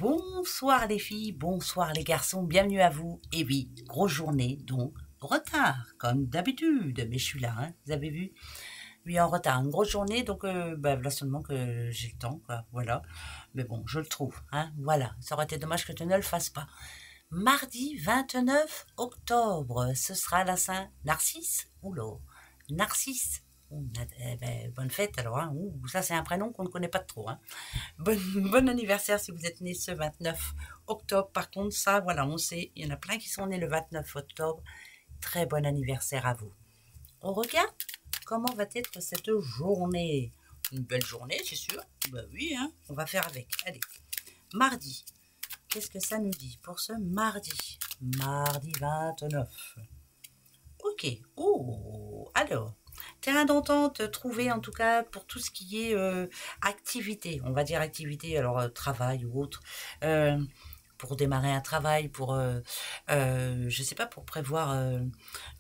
Bonsoir les filles, bonsoir les garçons, bienvenue à vous. Et oui, grosse journée, donc retard, comme d'habitude, mais je suis là, hein, vous avez vu. Oui, en retard, une grosse journée, donc là seulement que j'ai le temps, quoi, voilà. Mais bon, je le trouve, hein, voilà. Ça aurait été dommage que tu ne le fasses pas. Mardi 29 octobre, ce sera la Saint-Narcisse, oula, Narcisse. Bonne fête alors, hein. Ça c'est un prénom qu'on ne connaît pas trop, hein. Bon anniversaire si vous êtes né ce 29 octobre. Par contre, ça, voilà, on sait, il y en a plein qui sont nés le 29 octobre. Très bon anniversaire à vous. On regarde comment va être cette journée. Une belle journée, c'est sûr. Bah oui, hein, on va faire avec. Allez, mardi. Qu'est-ce que ça nous dit pour ce mardi? Mardi 29. Ok. Oh, alors, terrain d'entente trouvé en tout cas pour tout ce qui est activité. On va dire activité, alors travail ou autre. Pour démarrer un travail, pour, je sais pas, pour prévoir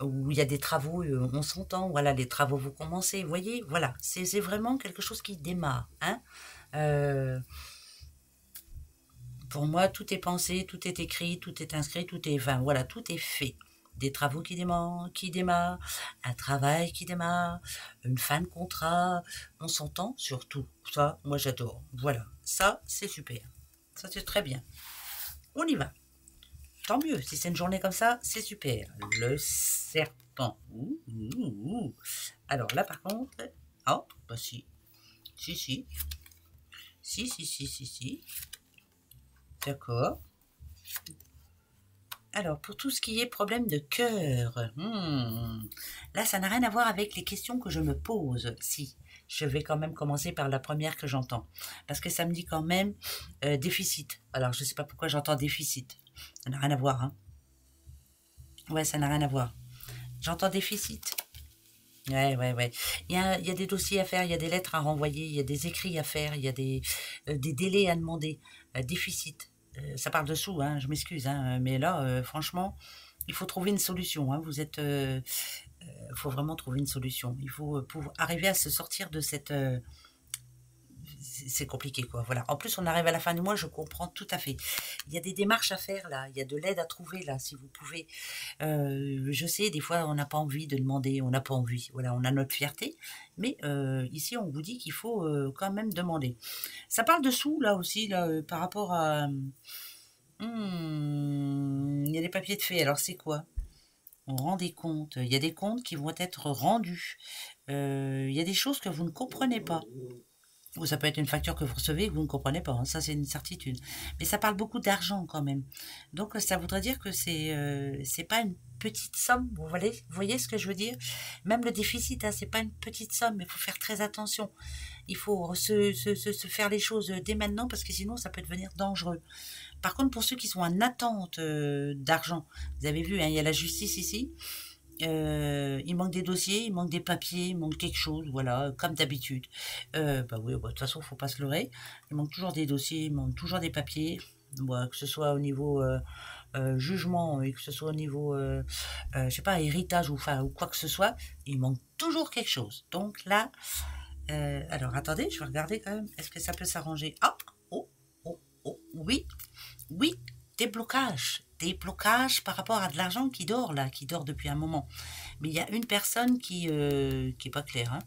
où il y a des travaux, on s'entend, voilà, les travaux vous commencez, vous voyez, voilà, c'est vraiment quelque chose qui démarre, hein. Pour moi, tout est pensé, tout est écrit, tout est inscrit, tout est, enfin, voilà, tout est fait. Des travaux qui démarrent, un travail qui démarre, une fin de contrat, on s'entend sur tout. Ça, moi j'adore. Voilà, ça c'est super. Ça c'est très bien. On y va. Tant mieux, si c'est une journée comme ça, c'est super. Le serpent. Alors là par contre, oh, bah si. Si. D'accord. Alors, pour tout ce qui est problème de cœur, là, ça n'a rien à voir avec les questions que je me pose. Si, je vais quand même commencer par la première que j'entends. Parce que ça me dit quand même déficit. Alors, je ne sais pas pourquoi j'entends déficit. Ça n'a rien à voir, hein. Ouais, ça n'a rien à voir. J'entends déficit. Ouais. Il y a des dossiers à faire, il y a des lettres à renvoyer, il y a des écrits à faire, il y a des délais à demander. Déficit. Ça parle de sous, hein, je m'excuse, hein, mais là, franchement, il faut trouver une solution. Hein, faut vraiment trouver une solution. Il faut pouvoir arriver à se sortir de cette. C'est compliqué, quoi. Voilà. En plus, on arrive à la fin du mois, je comprends tout à fait. Il y a des démarches à faire là, il y a de l'aide à trouver là, si vous pouvez. Je sais, des fois, on n'a pas envie de demander, on n'a pas envie. Voilà, on a notre fierté, mais ici, on vous dit qu'il faut quand même demander. Ça parle de sous là aussi, là, par rapport à. Il y a des papiers de fait. Alors, c'est quoi? On rend des comptes. Il y a des comptes qui vont être rendus. Il y a des choses que vous ne comprenez pas. Ou ça peut être une facture que vous recevez et que vous ne comprenez pas, hein, ça c'est une certitude. Mais ça parle beaucoup d'argent quand même. Donc ça voudrait dire que c'est pas une petite somme, vous voyez ce que je veux dire? Même le déficit, hein, c'est pas une petite somme, mais il faut faire très attention. Il faut se faire les choses dès maintenant parce que sinon ça peut devenir dangereux. Par contre, pour ceux qui sont en attente d'argent, vous avez vu, hein, il y a la justice ici. Il manque des dossiers, il manque des papiers, il manque quelque chose, voilà, comme d'habitude. Bah oui, de toute façon, faut pas se leurrer. Il manque toujours des dossiers, il manque toujours des papiers, que ce soit au niveau jugement et que ce soit au niveau, je sais pas, héritage ou quoi que ce soit, il manque toujours quelque chose. Donc là, alors attendez, je vais regarder quand même, est-ce que ça peut s'arranger? Ah, oui, des blocages par rapport à de l'argent qui dort là, qui dort depuis un moment. Mais il y a une personne qui est pas claire, hein.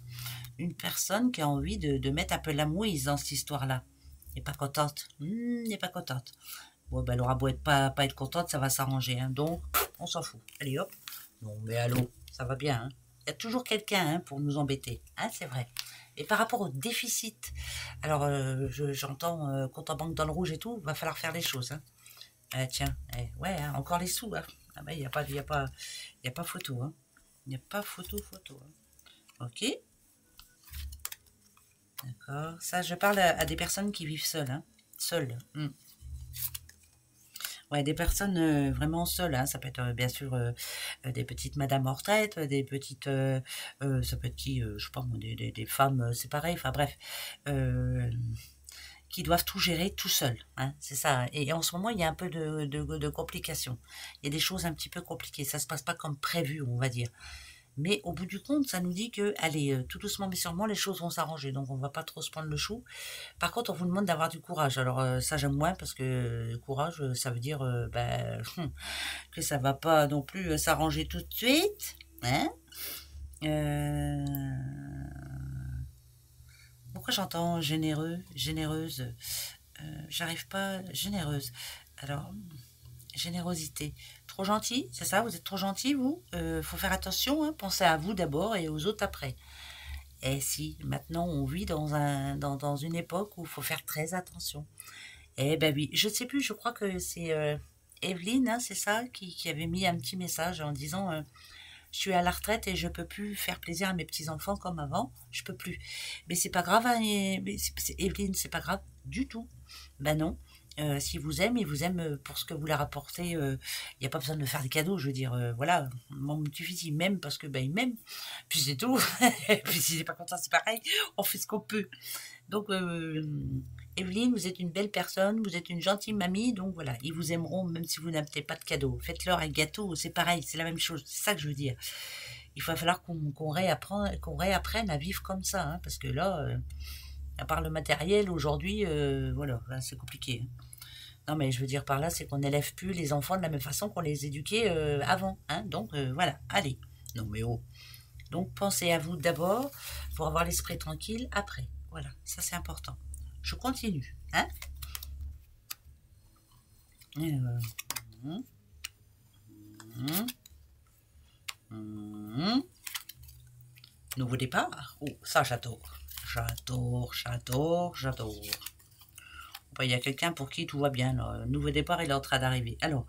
Une personne qui a envie de mettre un peu la mouise dans cette histoire-là. Elle n'est pas contente. Elle n'est pas contente. Bon, ben, elle aura beau être pas être contente, ça va s'arranger, hein. Donc, on s'en fout. Allez hop. Non, mais allô, ça va bien, hein. Il y a toujours quelqu'un, hein, pour nous embêter, hein, c'est vrai. Et par rapport au déficit, alors j'entends compte en banque dans le rouge et tout, va falloir faire les choses, hein. Tiens, ouais, hein, encore les sous, hein. Ah ben, il n'y a pas photo, hein. Il n'y a pas photo, hein. Ok. D'accord. Ça, je parle à des personnes qui vivent seules, hein. Seules. Ouais, des personnes vraiment seules, hein. Ça peut être bien sûr des petites madames en retraite, des petites, ça peut être qui, je sais pas moi, des femmes séparées, enfin bref, qui doivent tout gérer tout seuls, hein, c'est ça. Et en ce moment, il y a un peu de complications. Il y a des choses un petit peu compliquées. Ça se passe pas comme prévu, on va dire. Mais au bout du compte, ça nous dit que, allez, tout doucement mais sûrement, les choses vont s'arranger. Donc, on va pas trop se prendre le chou. Par contre, on vous demande d'avoir du courage. Alors, ça, j'aime moins parce que courage, ça veut dire que ça va pas non plus s'arranger tout de suite. Hein. Pourquoi j'entends généreux, généreuse j'arrive pas, généreuse. Alors, générosité. Trop gentil, c'est ça? Vous êtes trop gentil, vous? Faut faire attention, hein, pensez à vous d'abord et aux autres après. Et si, maintenant, on vit dans une époque où il faut faire très attention. Eh ben oui, je ne sais plus, je crois que c'est Evelyne, hein, c'est ça, qui avait mis un petit message en disant je suis à la retraite et je peux plus faire plaisir à mes petits-enfants comme avant, je peux plus. Mais c'est pas grave, hein, Evelyne, c'est pas grave du tout. Ben non. S'il vous aime, il vous aime pour ce que vous leur apportez. Il n'y a pas besoin de faire des cadeaux, je veux dire. Voilà, mon petit-fils, il m'aime parce que ben, il m'aime. Puis c'est tout. Et puis s'il n'est pas content, c'est pareil. On fait ce qu'on peut. Donc, Evelyne, vous êtes une belle personne, vous êtes une gentille mamie, donc voilà, ils vous aimeront même si vous n'avez pas de cadeau. Faites-leur un gâteau, c'est pareil, c'est la même chose, c'est ça que je veux dire. Il va falloir qu'on réapprenne à vivre comme ça, hein, parce que là, à part le matériel, aujourd'hui, voilà, là, c'est compliqué. Hein. Non, mais je veux dire par là, c'est qu'on n'élève plus les enfants de la même façon qu'on les éduquait avant. Hein, donc, voilà, allez. Non, mais oh. Donc, pensez à vous d'abord pour avoir l'esprit tranquille après. Voilà, ça c'est important. Je continue. Hein. Nouveau départ. Oh, ça j'adore. J'adore, j'adore, j'adore. Il y a quelqu'un pour qui tout va bien. Là. Nouveau départ, il est en train d'arriver. Alors,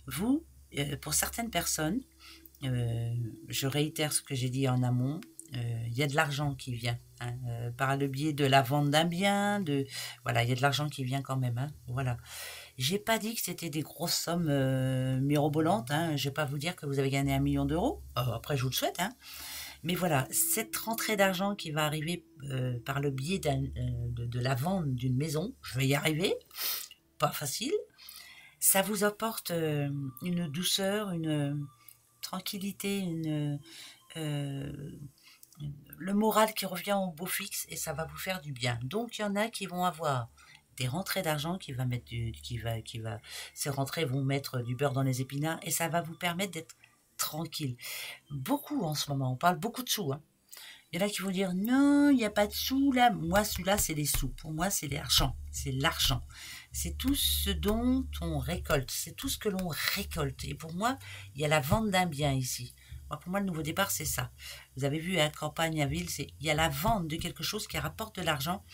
vous, pour certaines personnes, je réitère ce que j'ai dit en amont, il y a de l'argent qui vient. Hein, par le biais de la vente d'un bien, voilà, il y a de l'argent qui vient quand même. Hein, voilà. J'ai pas dit que c'était des grosses sommes mirobolantes. Hein, je vais pas vous dire que vous avez gagné 1 million d'euros. Après, je vous le souhaite. Hein. Mais voilà, cette rentrée d'argent qui va arriver par le biais de la vente d'une maison, je vais y arriver, pas facile, ça vous apporte une douceur, une tranquillité, le moral qui revient au beau fixe et ça va vous faire du bien. Donc il y en a qui vont avoir des rentrées d'argent ces rentrées vont mettre du beurre dans les épinards et ça va vous permettre d'être tranquille. Beaucoup en ce moment, on parle beaucoup de sous. Hein. Il y en a qui vont dire non, il n'y a pas de sous là. Moi, celui-là, c'est les sous. Pour moi, c'est l'argent. C'est l'argent. C'est tout ce dont on récolte. C'est tout ce que l'on récolte. Et pour moi, il y a la vente d'un bien ici. Pour moi, le nouveau départ, c'est ça. Vous avez vu, à campagne, à ville, il y a la vente de quelque chose qui rapporte de l'argent.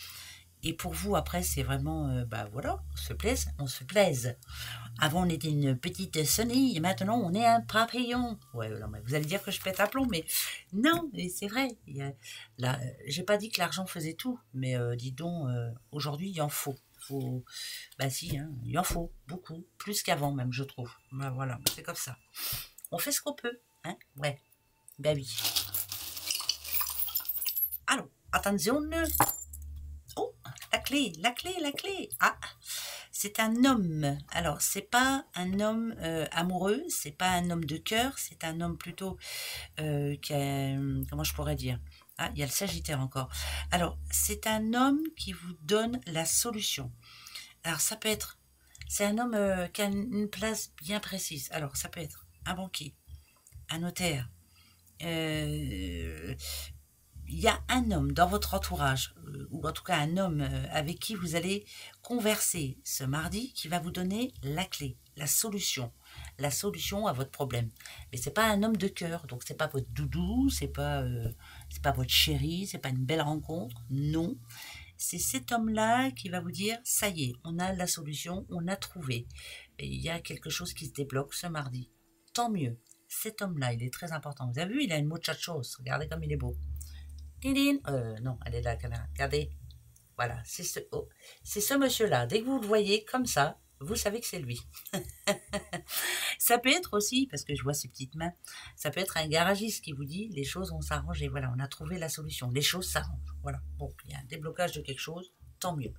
Et pour vous, après, c'est vraiment, voilà, on se plaise. Avant, on était une petite sonille, et maintenant, on est un papillon. Ouais, non, mais vous allez dire que je pète un plomb, mais non, mais c'est vrai. J'ai pas dit que l'argent faisait tout, mais dis donc, aujourd'hui, il en faut. Si, hein, il en faut beaucoup, plus qu'avant même, je trouve. Voilà, c'est comme ça. On fait ce qu'on peut, hein, ouais. Oui. Alors, attention. Oh, la clé. Ah, c'est un homme. Alors, c'est pas un homme amoureux, c'est pas un homme de cœur, c'est un homme plutôt qui a, comment je pourrais dire? Ah, il y a le Sagittaire encore. Alors, c'est un homme qui vous donne la solution. Alors, ça peut être, c'est un homme qui a une place bien précise. Alors, ça peut être un banquier, un notaire, il y a un homme dans votre entourage, ou en tout cas un homme avec qui vous allez converser ce mardi qui va vous donner la clé, la solution à votre problème. Mais c'est pas un homme de cœur, donc c'est pas votre doudou, c'est pas votre chéri, c'est pas une belle rencontre, non. C'est cet homme-là qui va vous dire, ça y est, on a la solution, on a trouvé. Et il y a quelque chose qui se débloque ce mardi. Tant mieux. Cet homme-là, il est très important. Vous avez vu, il a une muchachos. Regardez comme il est beau. Non, elle est là la caméra. Regardez. Voilà, c'est ce monsieur-là. Dès que vous le voyez comme ça, vous savez que c'est lui. Ça peut être aussi, parce que je vois ses petites mains, ça peut être un garagiste qui vous dit les choses vont s'arranger. Voilà, on a trouvé la solution. Les choses s'arrangent. Voilà. Bon, il y a un déblocage de quelque chose, tant mieux.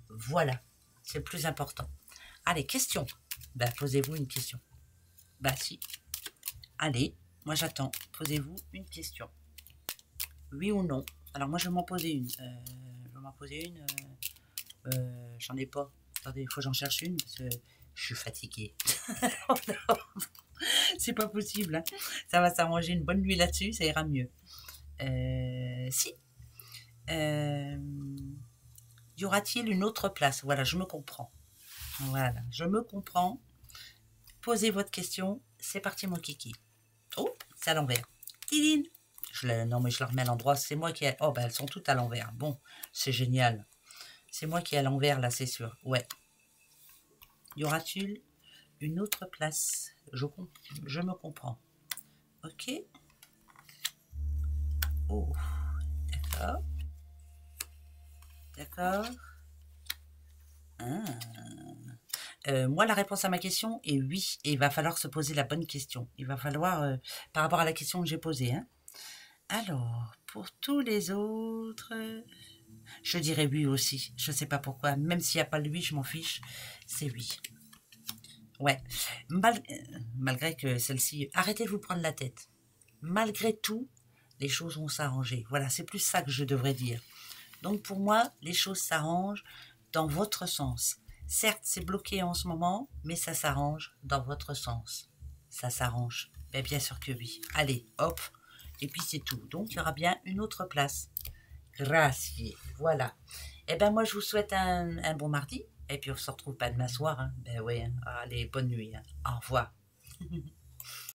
Voilà, c'est le plus important. Allez, question. Posez-vous une question. Si. Allez, moi j'attends. Posez-vous une question. Oui ou non? Alors moi je vais m'en poser une. J'en ai pas. Attendez, il faut que j'en cherche une parce que je suis fatiguée. C'est pas possible. Hein. Ça va s'arranger une bonne nuit là-dessus, ça ira mieux. Si. Y aura-t-il une autre place? Voilà, je me comprends. Voilà, je me comprends. Posez votre question. C'est parti, mon kiki. Oh, c'est à l'envers. Tidine. Non, mais je la remets à l'endroit. C'est moi qui ai... Oh, ben elles sont toutes à l'envers. Bon, c'est génial. C'est moi qui ai à l'envers, là, c'est sûr. Ouais. Y aura-t-il une autre place? Je me comprends. Ok. Oh, d'accord. D'accord. Moi, la réponse à ma question est oui. Et il va falloir se poser la bonne question. Il va falloir, par rapport à la question que j'ai posée. Hein. Alors, pour tous les autres, je dirais oui aussi. Je ne sais pas pourquoi. Même s'il n'y a pas le oui, je m'en fiche. C'est oui. Ouais. Malgré que celle-ci... Arrêtez de vous prendre la tête. Malgré tout, les choses vont s'arranger. Voilà, c'est plus ça que je devrais dire. Donc pour moi, les choses s'arrangent dans votre sens. Certes, c'est bloqué en ce moment, mais ça s'arrange dans votre sens. Ça s'arrange. Ben, bien sûr que oui. Allez, hop. Et puis c'est tout. Donc il y aura bien une autre place. Gracias. Voilà. Eh ben moi je vous souhaite un bon mardi. Et puis on se retrouve pas demain soir. Hein. Ben oui. Hein. Allez, bonne nuit. Hein. Au revoir.